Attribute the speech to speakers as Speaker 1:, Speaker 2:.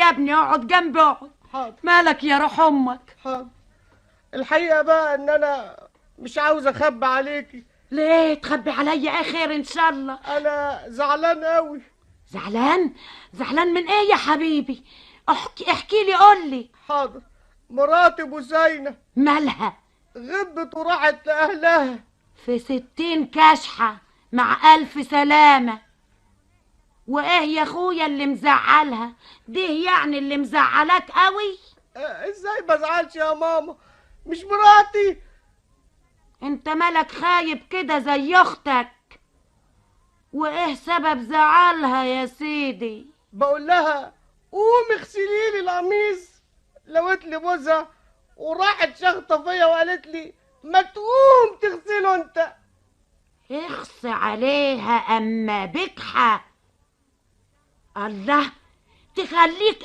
Speaker 1: يا ابني اقعد جنبي اقعد.
Speaker 2: حاضر.
Speaker 1: مالك يا روح امك؟
Speaker 2: حاضر. الحقيقة بقى ان انا مش عاوز اخبي عليكي.
Speaker 1: ليه تخبي عليا؟ ايه خير ان شاء الله؟
Speaker 2: انا زعلان قوي.
Speaker 1: زعلان؟ زعلان من ايه يا حبيبي؟ احكي لي قول لي.
Speaker 2: حاضر. مراتي بوسينة
Speaker 1: مالها؟
Speaker 2: غبت وراحت لاهلها
Speaker 1: في 60 كشحة مع ألف سلامة. وإيه يا أخويا اللي مزعلها؟ دي يعني اللي مزعلاك قوي؟
Speaker 2: ازاي بزعلش يا ماما؟ مش مراتي.
Speaker 1: انت مالك خايب كده زي اختك؟ وإيه سبب زعلها يا سيدي؟
Speaker 2: بقول لها قومي اغسلي لي القميص، لوت لي بوزها وراحت شخطه فيا وقالت لي ما تقوم تغسله انت.
Speaker 1: اخص عليها أما بجحة. الله، تخليك